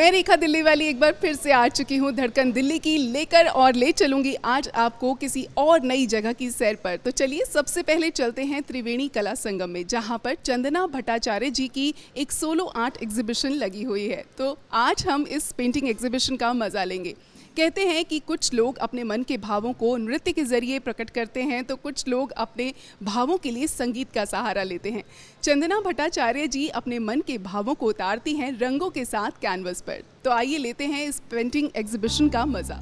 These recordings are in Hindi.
मैं रेखा दिल्ली वाली एक बार फिर से आ चुकी हूँ धड़कन दिल्ली की लेकर और ले चलूँगी आज आपको किसी और नई जगह की सैर पर। तो चलिए सबसे पहले चलते हैं त्रिवेणी कला संगम में, जहाँ पर चंदना भट्टाचार्य जी की एक सोलो आर्ट एग्जीबिशन लगी हुई है। तो आज हम इस पेंटिंग एग्जीबिशन का मज़ा लेंगे। कहते हैं कि कुछ लोग अपने मन के भावों को नृत्य के ज़रिए प्रकट करते हैं, तो कुछ लोग अपने भावों के लिए संगीत का सहारा लेते हैं। चंदना भट्टाचार्य जी अपने मन के भावों को उतारती हैं रंगों के साथ कैनवस पर। तो आइए लेते हैं इस पेंटिंग एग्जीबिशन का मज़ा।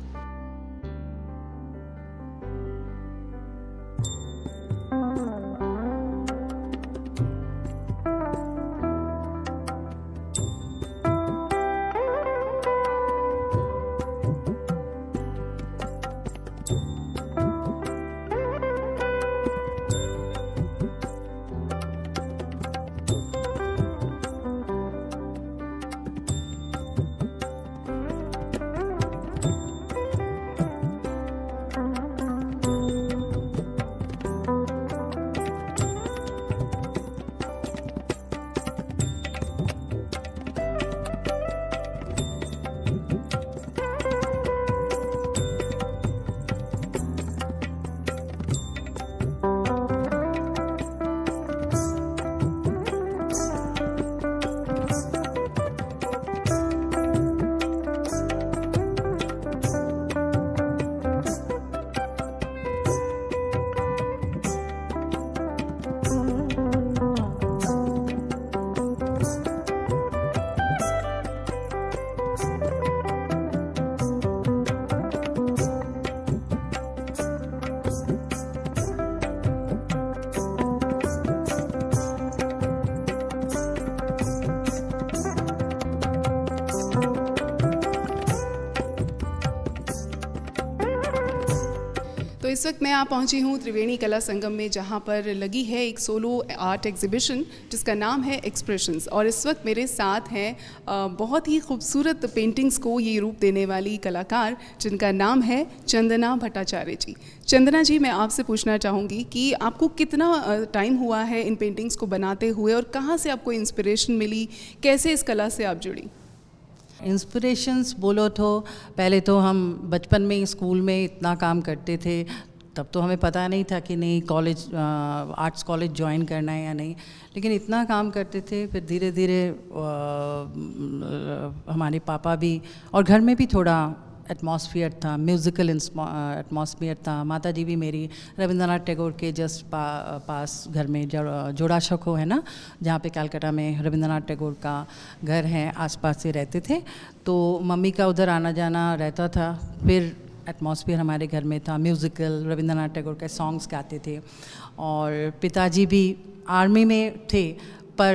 तो इस वक्त मैं पहुंची हूं त्रिवेणी कला संगम में, जहां पर लगी है एक सोलो आर्ट एग्जीबिशन जिसका नाम है एक्सप्रेशंस। और इस वक्त मेरे साथ हैं बहुत ही खूबसूरत पेंटिंग्स को ये रूप देने वाली कलाकार, जिनका नाम है चंदना भट्टाचार्य जी। चंदना जी, मैं आपसे पूछना चाहूँगी कि आपको कितना टाइम हुआ है इन पेंटिंग्स को बनाते हुए और कहाँ से आपको इंस्पिरेशन मिली, कैसे इस कला से आप जुड़ी? इंस्पिरेशंस बोलो तो पहले तो हम बचपन में स्कूल में इतना काम करते थे, तब तो हमें पता नहीं था कि नहीं कॉलेज आर्ट्स कॉलेज ज्वाइन करना है या नहीं, लेकिन इतना काम करते थे। फिर धीरे धीरे हमारे पापा भी और घर में भी थोड़ा एटमॉस्फेयर था, म्यूज़िकल एटमॉस्फेयर था। माता जी भी मेरी रविंद्रनाथ टैगोर के जस्ट पास घर में जोड़ाशको है ना, जहाँ पे कलकत्ता में रविंद्रनाथ टैगोर का घर है, आसपास से रहते थे, तो मम्मी का उधर आना जाना रहता था। फिर एटमॉस्फेयर हमारे घर में था म्यूज़िकल, रविंद्रनाथ टैगोर के सॉन्ग्स गाते थे। और पिताजी भी आर्मी में थे, पर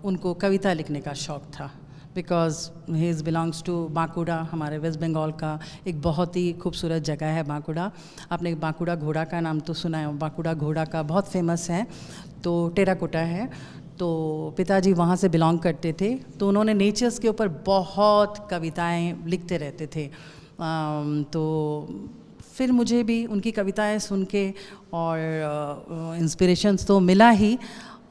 उनको कविता लिखने का शौक़ था, because he is belongs to Bankura, हमारे वेस्ट बंगाल का एक बहुत ही खूबसूरत जगह है बांकुड़ा। आपने बांकुड़ा घोड़ा का नाम तो सुना है, बांकुड़ा घोड़ा का बहुत फेमस है, तो टेराकोटा है। तो पिताजी वहाँ से बिलोंग करते थे, तो उन्होंने नेचर्स के ऊपर बहुत कविताएं लिखते रहते थे। तो फिर मुझे भी उनकी कविताएं सुन के और इंस्पिरेशंस तो मिला ही,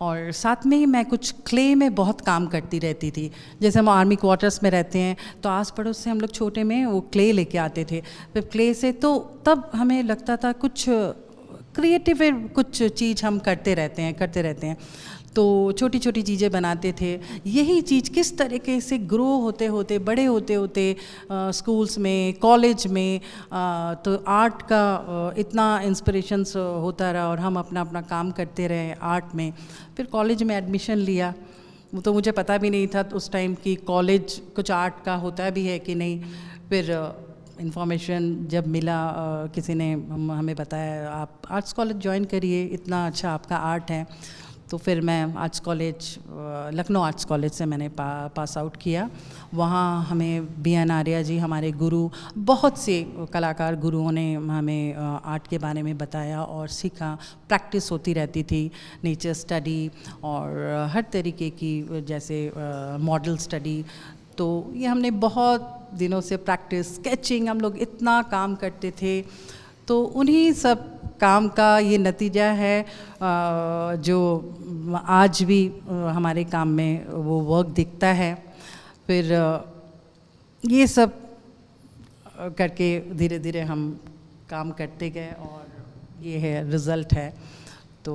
और साथ में ही मैं कुछ क्ले में बहुत काम करती रहती थी। जैसे हम आर्मी क्वार्टर्स में रहते हैं, तो आस पड़ोस से हम लोग छोटे में वो क्ले लेके आते थे। फिर क्ले से तो तब हमें लगता था कुछ क्रिएटिव कुछ चीज़ हम करते रहते हैं, तो छोटी छोटी चीज़ें बनाते थे। यही चीज़ किस तरीके से ग्रो होते होते बड़े होते होते स्कूल्स में, कॉलेज में, तो आर्ट का इतना इंस्पिरेशंस होता रहा और हम अपना अपना काम करते रहे आर्ट में। फिर कॉलेज में एडमिशन लिया, तो मुझे पता भी नहीं था उस टाइम कि कॉलेज कुछ आर्ट का होता भी है कि नहीं। फिर इन्फॉर्मेशन जब मिला, किसी ने हमें बताया आप आर्ट्स कॉलेज ज्वाइन करिए, इतना अच्छा आपका आर्ट है। तो फिर मैं arts college, Lucknow arts college से मैंने पास आउट किया। वहाँ हमें B.N. आर्या जी, हमारे गुरु, बहुत से कलाकार गुरुओं ने हमें आर्ट के बारे में बताया और सीखा। प्रैक्टिस होती रहती थी, नेचर स्टडी और हर तरीके की, जैसे मॉडल स्टडी। तो ये हमने बहुत दिनों से प्रैक्टिस, स्केचिंग, हम लोग इतना काम करते थे। तो उन्हीं सब काम का ये नतीजा है जो आज भी हमारे काम में वो वर्क दिखता है। फिर ये सब करके धीरे धीरे हम काम करते गए और ये है रिज़ल्ट है। तो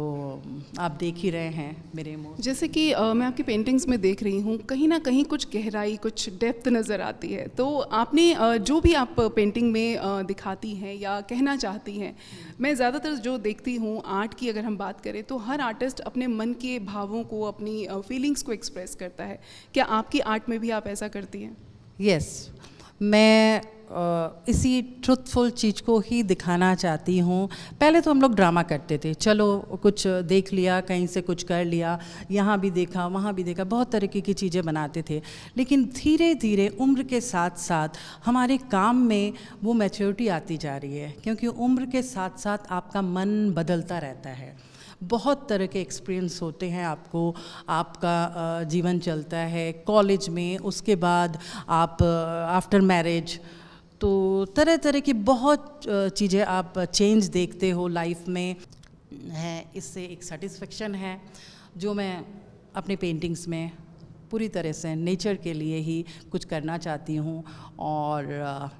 आप देख ही रहे हैं मेरे मुँह। जैसे कि मैं आपकी पेंटिंग्स में देख रही हूँ, कहीं ना कहीं कुछ गहराई, कुछ डेप्थ नज़र आती है। तो आपने जो भी आप पेंटिंग में दिखाती हैं या कहना चाहती हैं, मैं ज़्यादातर जो देखती हूँ आर्ट की अगर हम बात करें तो हर आर्टिस्ट अपने मन के भावों को, अपनी फीलिंग्स को एक्सप्रेस करता है। क्या आपकी आर्ट में भी आप ऐसा करती हैं? यस, मैं इसी ट्रुथफुल चीज़ को ही दिखाना चाहती हूँ। पहले तो हम लोग ड्रामा करते थे, चलो कुछ देख लिया, कहीं से कुछ कर लिया, यहाँ भी देखा वहाँ भी देखा, बहुत तरीके की चीज़ें बनाते थे। लेकिन धीरे धीरे उम्र के साथ साथ हमारे काम में वो मैच्योरिटी आती जा रही है, क्योंकि उम्र के साथ साथ आपका मन बदलता रहता है। बहुत तरह के एक्सपीरियंस होते हैं आपको, आपका जीवन चलता है कॉलेज में, उसके बाद आप आफ्टर मैरिज, तो तरह तरह की बहुत चीज़ें आप चेंज देखते हो लाइफ में है। इससे एक सेटिस्फेक्शन है जो मैं अपने पेंटिंग्स में पूरी तरह से नेचर के लिए ही कुछ करना चाहती हूँ, और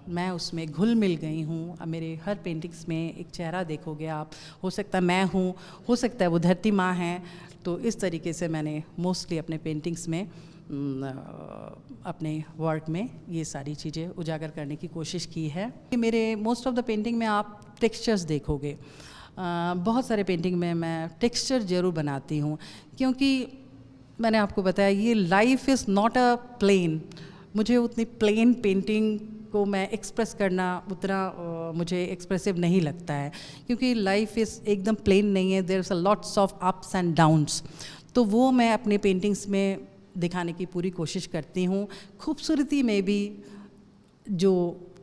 मैं उसमें घुल मिल गई हूँ। अब मेरे हर पेंटिंग्स में एक चेहरा देखोगे आप, हो सकता है मैं हूँ, हो सकता है वो धरती माँ हैं। तो इस तरीके से मैंने मोस्टली अपने पेंटिंग्स में अपने वर्क में ये सारी चीज़ें उजागर करने की कोशिश की है। मेरे मोस्ट ऑफ द पेंटिंग में आप टेक्सचर्स देखोगे, बहुत सारे पेंटिंग में मैं टेक्सचर ज़रूर बनाती हूँ, क्योंकि मैंने आपको बताया ये life is not a plain. मुझे उतनी प्लेन पेंटिंग को मैं एक्सप्रेस करना उतना मुझे एक्सप्रेसिव नहीं लगता है, क्योंकि लाइफ इज़ एकदम प्लेन नहीं है, there is a lots of ups and downs. तो वो मैं अपने पेंटिंग्स में दिखाने की पूरी कोशिश करती हूँ। खूबसूरती में भी जो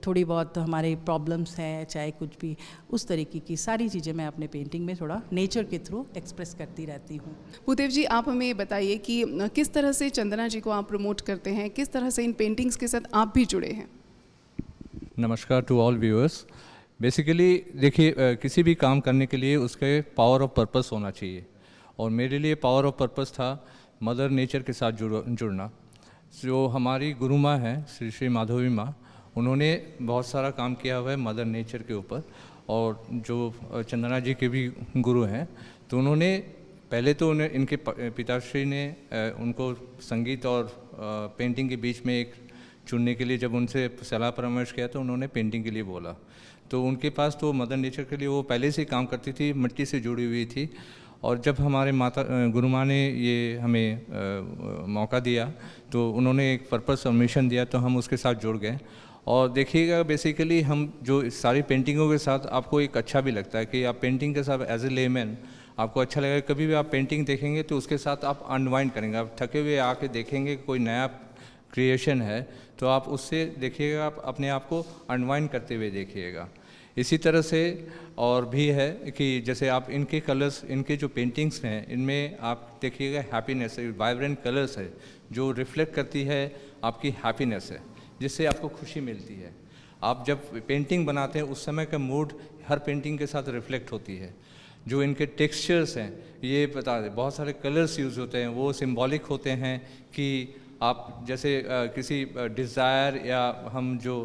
थोड़ी बहुत हमारे प्रॉब्लम्स हैं, चाहे कुछ भी, उस तरीके की सारी चीज़ें मैं अपने पेंटिंग में थोड़ा नेचर के थ्रू एक्सप्रेस करती रहती हूँ। भूदेव जी, आप हमें बताइए कि किस तरह से चंदना जी को आप प्रमोट करते हैं, किस तरह से इन पेंटिंग्स के साथ आप भी जुड़े हैं? नमस्कार टू ऑल व्यूअर्स। बेसिकली देखिए, किसी भी काम करने के लिए उसके पावर ऑफ पर्पस होना चाहिए, और मेरे लिए पावर ऑफ पर्पस था मदर नेचर के साथ जुड़ना। जो हमारी गुरु माँ हैं श्री श्री माधवी माँ, उन्होंने बहुत सारा काम किया हुआ है मदर नेचर के ऊपर, और जो चंदना जी के भी गुरु हैं, तो उन्होंने पहले तो उन्हें इनके पिताश्री ने उनको संगीत और पेंटिंग के बीच में एक चुनने के लिए जब उनसे सलाह परामर्श किया तो उन्होंने पेंटिंग के लिए बोला। तो उनके पास तो मदर नेचर के लिए वो पहले से काम करती थी, मिट्टी से जुड़ी हुई थी। और जब हमारे माता गुरु माँ ने ये हमें मौका दिया तो उन्होंने एक पर्पस और मिशन दिया, तो हम उसके साथ जुड़ गए। और देखिएगा बेसिकली हम जो सारी पेंटिंगों के साथ आपको एक अच्छा भी लगता है कि आप पेंटिंग के साथ एज ए लेमैन आपको अच्छा लगेगा। कभी भी आप पेंटिंग देखेंगे तो उसके साथ आप अनवाइंड करेंगे, आप थके हुए आके देखेंगे कोई नया क्रिएशन है तो आप उससे देखिएगा, आप अपने आप को अनवाइंड करते हुए देखिएगा। इसी तरह से और भी है कि जैसे आप इनके कलर्स, इनके जो पेंटिंग्स हैं इनमें आप देखिएगा हैप्पीनेस है, वाइब्रेंट कलर्स है जो रिफ्लेक्ट करती है आपकी हैप्पीनेस है, जिससे आपको खुशी मिलती है। आप जब पेंटिंग बनाते हैं उस समय का मूड हर पेंटिंग के साथ रिफ्लेक्ट होती है। जो इनके टेक्सचर्स हैं ये बता दें, बहुत सारे कलर्स यूज़ होते हैं, वो सिंबॉलिक होते हैं कि आप जैसे किसी डिज़ायर या हम जो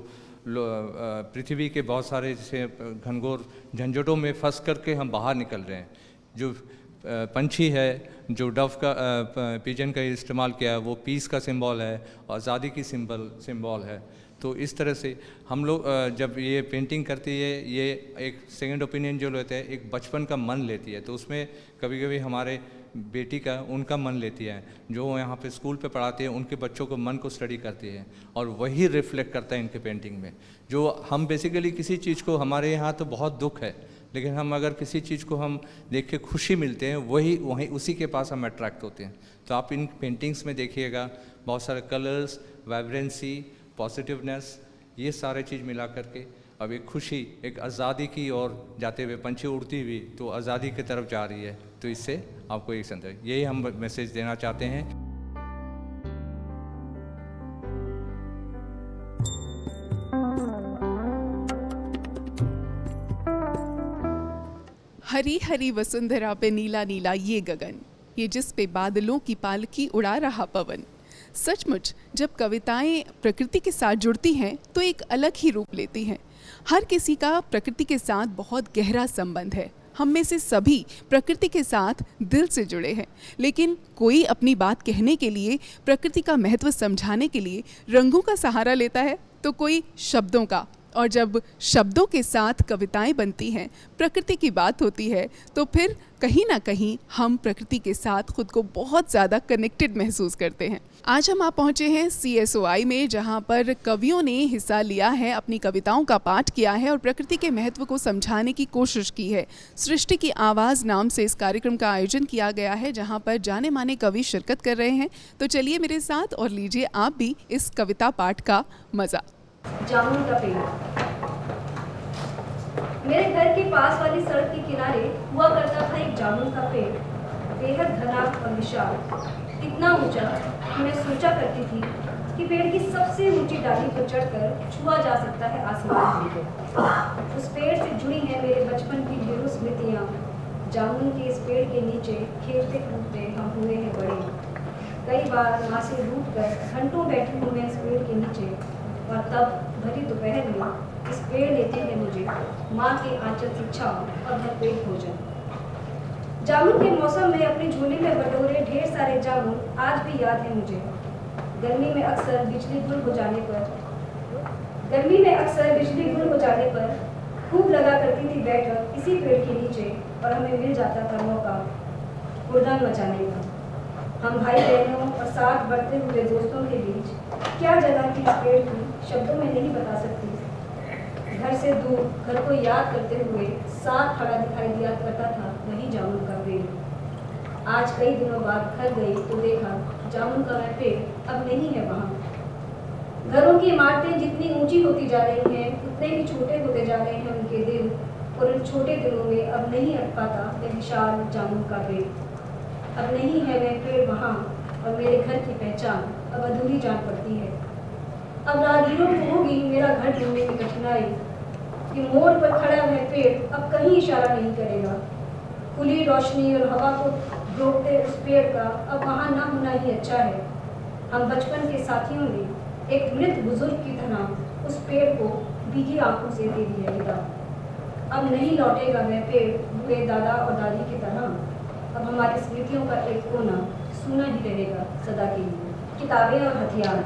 पृथ्वी के बहुत सारे जैसे घनघोर झंझटों में फंस करके हम बाहर निकल रहे हैं। जो पंछी है, जो डव का पिजन का इस्तेमाल किया है वो पीस का सिंबल है, आज़ादी की सिंबल है। तो इस तरह से हम लोग जब ये पेंटिंग करती है ये एक सेकंड ओपिनियन जो लेते हैं, एक बचपन का मन लेती है। तो उसमें कभी कभी हमारे बेटी का उनका मन लेती है, जो यहाँ पे स्कूल पे पढ़ाती है उनके बच्चों को मन को स्टडी करती है, और वही रिफ्लेक्ट करता है इनके पेंटिंग में। जो हम बेसिकली किसी चीज़ को, हमारे यहाँ तो बहुत दुख है, लेकिन हम अगर किसी चीज़ को हम देख के खुशी मिलते हैं वहीं उसी के पास हम अट्रैक्ट होते हैं। तो आप इन पेंटिंग्स में देखिएगा बहुत सारे कलर्स, वाइब्रेंसी, पॉजिटिवनेस, ये सारे चीज़ मिला करके अब एक खुशी, एक आज़ादी की ओर जाते हुए पंछी उड़ती हुई तो आज़ादी की तरफ जा रही है। तो इससे आपको एक संदेश, यही हम मैसेज देना चाहते हैं। हरी हरी वसुंधरा पे नीला नीला ये गगन, ये जिस पे बादलों की पालकी उड़ा रहा पवन, सचमुच जब कविताएं प्रकृति के साथ जुड़ती हैं तो एक अलग ही रूप लेती हैं। हर किसी का प्रकृति के साथ बहुत गहरा संबंध है। हम में से सभी प्रकृति के साथ दिल से जुड़े हैं, लेकिन कोई अपनी बात कहने के लिए, प्रकृति का महत्व समझाने के लिए रंगों का सहारा लेता है, तो कोई शब्दों का। और जब शब्दों के साथ कविताएं बनती हैं, प्रकृति की बात होती है, तो फिर कहीं ना कहीं हम प्रकृति के साथ खुद को बहुत ज़्यादा कनेक्टेड महसूस करते हैं। आज हम पहुँचे हैं CSOI में, जहाँ पर कवियों ने हिस्सा लिया है, अपनी कविताओं का पाठ किया है और प्रकृति के महत्व को समझाने की कोशिश की है। सृष्टि की आवाज़ नाम से इस कार्यक्रम का आयोजन किया गया है, जहाँ पर जाने माने कवि शिरकत कर रहे हैं। तो चलिए मेरे साथ और लीजिए आप भी इस कविता पाठ का मज़ा। जामुन का पेड़। मेरे घर के पास वाली सड़क के किनारे हुआ करता था एक जामुन का पेड़, बेहद घना और विशाल, इतना ऊंचा कि मैं सोचा करती थी कि पेड़ की सबसे ऊंची डाली पर चढ़कर छुआ जा सकता है आसमान में। उस पेड़ से जुड़ी हैं मेरे बचपन की ढेरों स्मृतियाँ। जामुन के इस पेड़ के नीचे खेलते कूदते हम हुए हैं बड़े। कई बार माँ से रूठ कर घंटों बैठी हूँ मैं इस पेड़ के नीचे, और तब भरी दोपहर में इस पेड़ लेते हैं मुझे माँ के आंचल की छाँव और भरपेट भोजन। जामुन के मौसम में अपने झोले में बटोरे ढेर सारे जामुन आज भी याद है मुझे। गर्मी में अक्सर बिजली गुल हो जाने पर खूब लगा करती थी बैठक इसी पेड़ के नीचे, और हमें मिल जाता था मौका हुड़दंग मचाने का। हम भाई बहनों और साथ बढ़ते हुए दोस्तों के बीच क्या जगह थी इस पेड़ की, शब्दों में नहीं बता सकती। घर से दूर घर को याद करते हुए साथ खड़ा दिखाई दिया करता था वही जामुन का पेड़। आज कई दिनों बाद घर गई तो देखा जामुन का वह पेड़ अब नहीं है वहाँ। घरों की इमारतें जितनी ऊंची होती जा रही हैं, उतने ही छोटे होते जा रहे हैं उनके दिल, और उन छोटे दिलों में अब नहीं अट पाता वह विशाल जामुन का पेड़। अब नहीं है वह पेड़ वहाँ, और मेरे घर की पहचान अब अधूरी जान पड़ती है। अब राहगीरों को होगी मेरा घर ढूंढने की कठिनाई कि मोड़ पर खड़ा वह पेड़ अब कहीं इशारा नहीं करेगा। खुली रोशनी और हवा को रोकते उस पेड़ का अब वहाँ ना होना ही अच्छा है। हम बचपन के साथियों ने एक मृत बुजुर्ग की तरह उस पेड़ को भीगी आंखों से दे दिया विदा। अब नहीं लौटेगा वह पेड़ बूढ़े दादा और दादी की तरह। अब हमारी स्मृतियों का एक कोना सूना ही रहेगा सदा के लिए। किताबें और हथियार।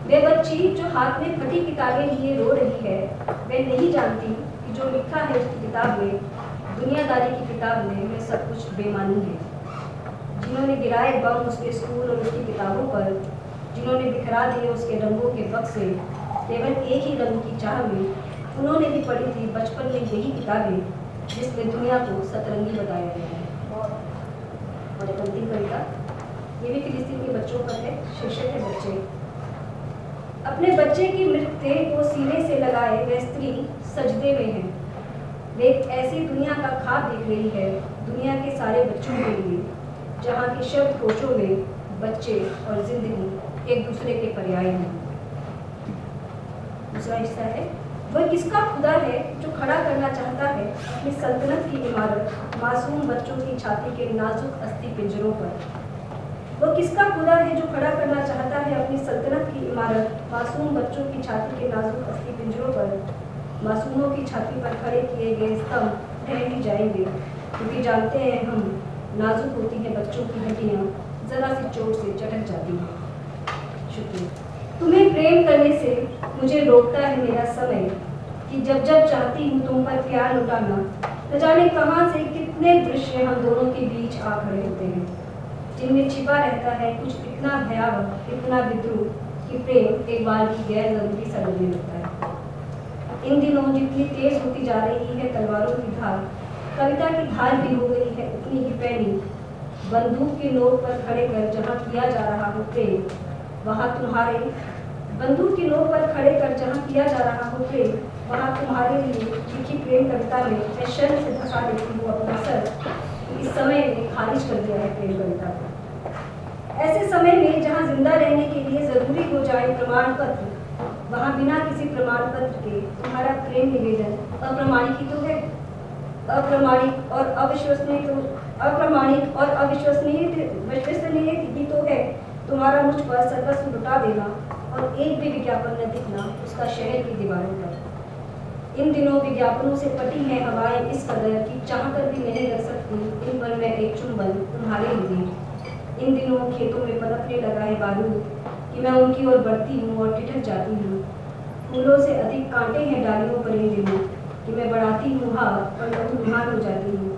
वे बच्ची जो हाथ में फटी किताबें लिए रो रही है, वह नहीं जानती कि जो लिखा है उसकी किताब में, दुनियादारी की किताब में, वह सब कुछ बेमानी है। जिन्होंने गिराए बम उसके स्कूल और उसकी किताबों पर, जिन्होंने बिखरा दिए उसके रंगों के बक्से, केवल एक ही रंग की चाह में, उन्होंने भी पढ़ी थी बचपन में यही किताबें जिसमें दुनिया को सतरंगी बताया गया है। और एक अंतिम कविता, ये भी फिलिस्तीन के बच्चों पर है, शीर्षक है बच्चे। अपने बच्चे की मृत्यु को सीने से लगाए वह स्त्री सजदे में है। वे एक ऐसी दुनिया का ख्वाब देख रही है, दुनिया के सारे बच्चों के लिए, जहाँ के शब्द कोशों में बच्चे और जिंदगी एक दूसरे के पर्याय हैं। दूसरा हिस्सा है, वह किसका खुदा है जो खड़ा करना चाहता है अपनी सल्तनत की इमारत मासूम बच्चों की छाती के नाजुक अस्थि पिंजरों पर। वह किसका खुदा है जो खड़ा करना चाहता है अपनी सल्तनत की इमारत मासूम बच्चों की छाती के नाजुक अस्थि पिंजरों पर। मासूमों की छाती पर खड़े किए गए स्तंभ ढह ही जाएंगे, क्योंकि जानते हैं हम नाजुक होती हैं बच्चों की हड्डियाँ, जरा सी चोट से चटक जाती हैं। शुक्रिया। तुम्हें प्रेम करने से मुझे रोकता है मेरा समय, कि जब जब चाहती हूँ तुम पर प्यार लुटाना, न जाने कहाँ से कितने दृश्य हम दोनों के बीच आ खड़े होते हैं, जिनमें छिपा रहता है कुछ इतना भयावह, इतना विद्रूप कि प्रेम एक बार भी गैर जरूरी सा लगने लगता है। इन दिनों जितनी तेज होती जा रही है तलवारों की धार, कविता की धार भी हो गई है उतनी ही पैनी। बंदूक के नोक पर खड़े कर जहाँ किया जा रहा हो प्रेम, वहाँ तुम्हारे बंदूक की नोक पर खड़े कर जहाँ किया जा रहा हो प्रेम, वहाँ तुम्हारे लिए लिखी प्रेम कविता में मैं शर्म से धसा देती हूँ अपना सर, इस समय ने खारिज कर दिया है प्रेम कविता को। ऐसे समय में जहाँ जिंदा रहने के लिए जरूरी हो जाए प्रमाण पत्र, वहाँ बिना किसी प्रमाण पत्र के तुम्हारा प्रेम निवेदन अप्रमाणिक ही तो है। अप्रमाणिक और अविश्वसनीय ही तो है। तुम्हारा मुझ पर सर्वस्व लुटा देना और एक भी विज्ञापन न दिखना उसका शहर की दीवारों पर। इन दिनों विज्ञापनों से पटी हैं हवाएं इस कदर कि चाहकर भी नहीं रख सकती इन पर मैं एक चुंबन तुम्हारे लिए। इन दिनों खेतों में पनपने लगा है बारूद कि मैं उनकी ओर बढ़ती हूँ और ठिठक जाती हूँ। फूलों से अधिक कांटे हैं डालियों पर इन दिनों कि मैं बढ़ाती हूँ हाथ और लहूलुहान हो जाती हूँ।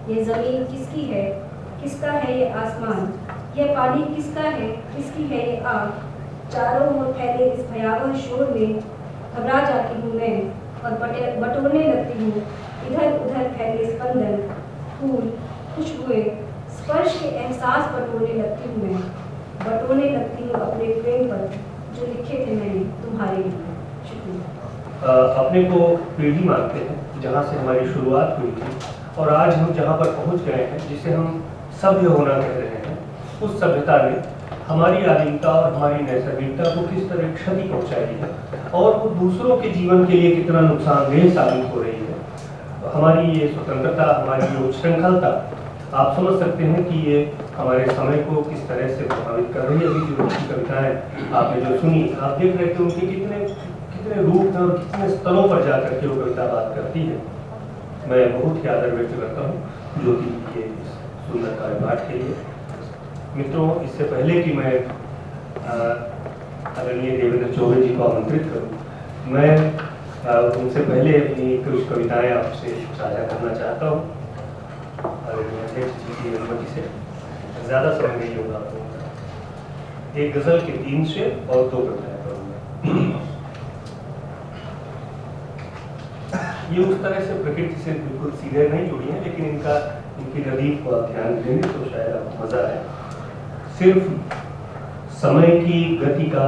ये ज़मीन किसकी है, किसका है ये आसमान, यह पानी किसका है, किसकी है ये आग। चारों ओर फैले इस भयावह शोर में घबरा जाती हूँ मैं और बटोरने लगती हूँ इधर उधर फैले स्पंदन, फूल, खुशबुएं, स्पर्श के एहसास बटोरने लगती हूँ मैं, बटोरने लगती हूँ अपने प्रेम पर जो लिखे थे मैंने तुम्हारे लिए। शुक्रिया। अपने को पीढ़ी मानते हैं जहाँ से हमारी शुरुआत हुई थी और आज हम जहाँ पर पहुँच गए हैं जिसे हम सभ्य होना कह रहे हैं, उस सभ्यता ने हमारी आदिमता और हमारी नैसर्गिकता को किस तरह क्षति पहुँचाई है और वो दूसरों के जीवन के लिए कितना नुकसानदेह साबित हो रही है। हमारी ये स्वतंत्रता, हमारी ये उच्छृंखलता, आप समझ सकते हैं कि ये हमारे समय को किस तरह से प्रभावित कर रही है। अभी जो उनकी कविताएं आपने जो सुनी, आप देख रहे थे उनके कितने रूप हैं और कितने स्तरों पर जाकर के वो कविता बात करती है। मैं बहुत ही आदर व्यक्त करता हूँ ज्योति के सुंदर कार्यपाठ के लिए। मित्रों, इससे पहले कि मैं आदरणीय देवेंद्र चौबे जी को आमंत्रित करूँ, मैं उनसे पहले अपनी कुछ कविताएं आपसे साझा करना चाहता हूँ। आदरणीय अध्यक्ष जी की अनुमति से ज़्यादा समय नहीं होगा आपको। एक गजल के 3 शेर और 2 कविताएं करूँगा। ये उस तरह से प्रकृति से बिल्कुल सीधे नहीं जुड़ी हैं, लेकिन इनकी रदीफ को आप ध्यान देंगे तो शायद आपको मजा आए। सिर्फ समय की गति का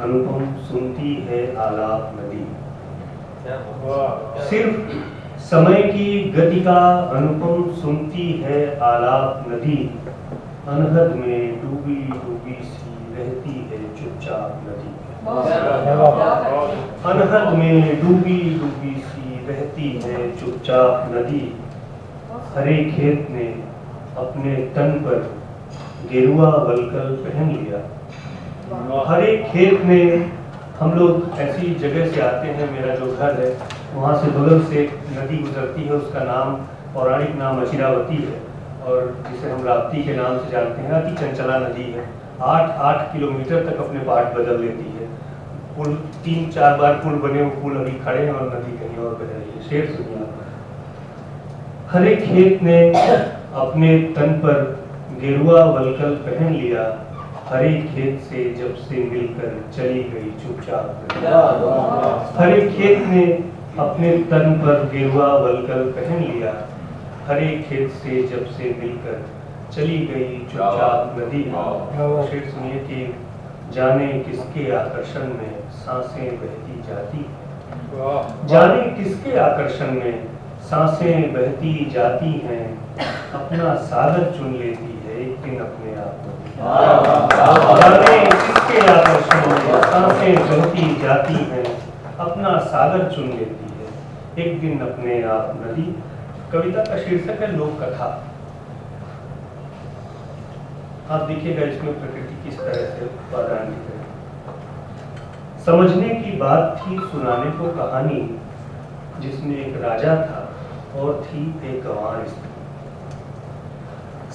अनुपम सुनती है आलाप नदी। सिर्फ समय की गति का अनुपम सुनती है आलाप नदी, अनहद में डूबी डूबी सी रहती है चुपचाप नदी। अनहद में डूबी डूबी सी रहती है चुपचाप नदी, हरे खेत ने अपने तन पर गेरुआ वलकल पहन लिया। हरे खेत ने, हम लोग ऐसी जगह से आते हैं, मेरा जो घर है वहाँ से बगल से एक नदी गुजरती है, उसका नाम पौराणिक नाम अचिरावती है और जिसे हम राप्ती के नाम से जानते हैं। अति चंचला नदी है, 8 किलोमीटर तक अपने बाट बदल लेती है। पुल 3-4 बार पुल बने, वो पुल अभी खड़े हैं और नदी कहीं और बह रही है। शेर सुनिए। हरे खेत ने अपने तन पर गेरुआ वलकल पहन लिया, हरे खेत से जब से मिलकर चली गई चुपचाप। हरे खेत ने अपने तन पर गेरुआ वलकल पहन लिया, हरे खेत से जब से मिलकर चली गई चुपचाप नदी। शेर सुनिए कि जाने किसके आकर्षण में सांसें बहती जाती, जाने किसके आकर्षण में सांसें बहती जाती हैं, अपना सागर चुन लेती है एक दिन अपने आप को। जाने किसके आकर्षण में सांसें बहती जाती हैं, अपना सागर चुन लेती है एक दिन अपने आप नदी। कविता का शीर्षक है लोक कथा। आप देखिएगा इसमें प्रकृति किस तरह से उत्पादन दिख रही है। समझने की बात थी सुनाने को कहानी, जिसमें एक राजा था और थी एक गंवार स्त्री।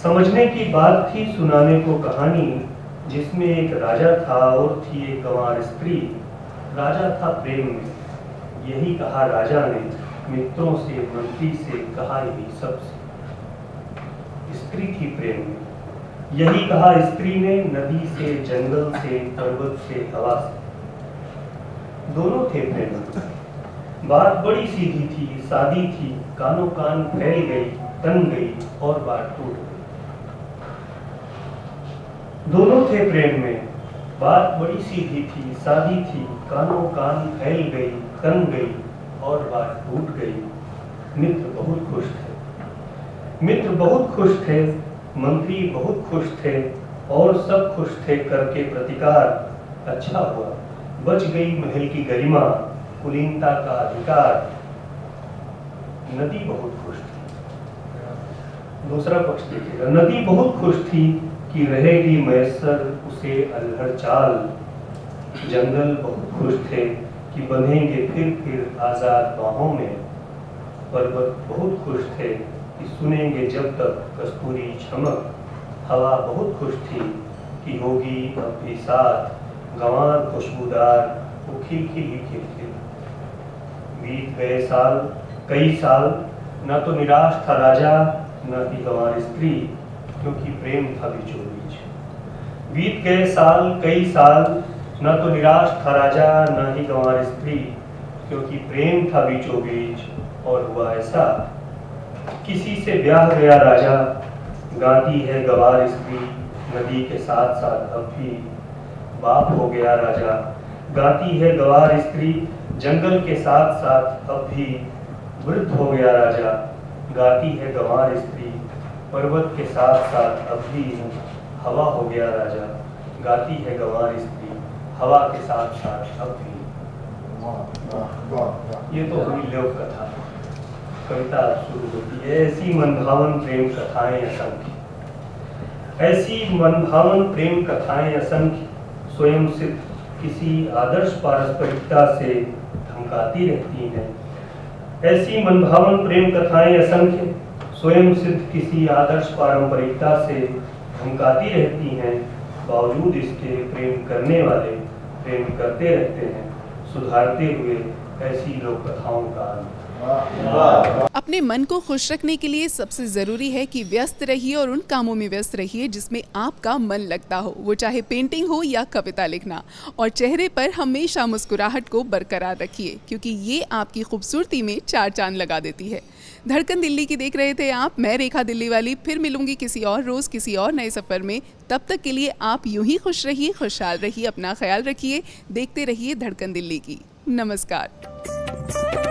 समझने की बात थी सुनाने को कहानी, जिसमें एक राजा था और थी एक गंवार स्त्री। राजा था प्रेम में, यही कहा राजा ने, मित्रों से मंत्री से कहा यही सबसे। स्त्री थी प्रेम में, यही कहा स्त्री ने, नदी से जंगल से पर्वत से हवा से। दोनों थे प्रेम में। बात बड़ी सीधी थी, सादी थी, कानों कान फैल गई, तन गई और बात टूट गई। दोनों थे प्रेम में, बात बड़ी सीधी थी, सादी थी, कानों कान फैल गई, तन गई और बात टूट गई। मित्र बहुत खुश थे, मित्र बहुत खुश थे, मंत्री बहुत खुश थे और सब खुश थे करके प्रतिकार। अच्छा हुआ बच गई महल की गरिमा, कुलीनता का अधिकार। नदी बहुत खुश थी। दूसरा पक्ष देखिएगा, नदी बहुत खुश थी, कि रहेगी मैसर उसे अल्हड़ चाल। जंगल बहुत खुश थे कि बंधेंगे फिर आज़ाद बाहों में। पर्वत बहुत खुश थे कि सुनेंगे जब तक कस्तूरी चमक। हवा बहुत खुश थी कि होगी अब भी साथ, गंवार खुशबूदार वो खिल खिल ही खिल खिल। बीत गए साल कई साल, न तो निराश था राजा न ही गंवार स्त्री, क्योंकि प्रेम था बीचों बीच। बीत गए साल कई साल, न तो निराश था राजा न ही गंवार स्त्री, क्योंकि प्रेम था बीचों बीच। और हुआ ऐसा, किसी से ब्याह गया राजा, गाती है गंवार स्त्री नदी के साथ साथ अब भी। बाप हो गया राजा, गाती है गंवार स्त्री जंगल के साथ साथ अब भी। वृद्ध हो गया राजा, गाती है गंवार स्त्री पर्वत के साथ साथ अब भी। हवा हो गया राजा, गाती है गंवार स्त्री हवा के साथ साथ अब भी। ये तो हुई लोक कथा। कविता शुरू होती है, ऐसी मनभावन प्रेम कथाएं असंख्य। ऐसी मनभावन प्रेम कथाएं असंख्य, स्वयं सिद्ध किसी आदर्श पारस्परिकता से धमकाती रहती हैं। ऐसी मनभावन प्रेम कथाएं असंख्य, स्वयं सिद्ध किसी आदर्श पारंपरिकता से धमकाती रहती हैं। बावजूद इसके प्रेम करने वाले प्रेम करते रहते हैं, सुधारते हुए ऐसी लोक कथाओं का अंत। अपने मन को खुश रखने के लिए सबसे ज़रूरी है कि व्यस्त रहिए और उन कामों में व्यस्त रहिए जिसमें आपका मन लगता हो, वो चाहे पेंटिंग हो या कविता लिखना। और चेहरे पर हमेशा मुस्कुराहट को बरकरार रखिए, क्योंकि ये आपकी खूबसूरती में चार चांद लगा देती है। धड़कन दिल्ली की देख रहे थे आप, मैं रेखा दिल्ली वाली। फिर मिलूंगी किसी और रोज़ किसी और नए सफ़र में। तब तक के लिए आप यूं ही खुश रहिए, खुशहाल रहिए, अपना ख्याल रखिए, देखते रहिए धड़कन दिल्ली की। नमस्कार।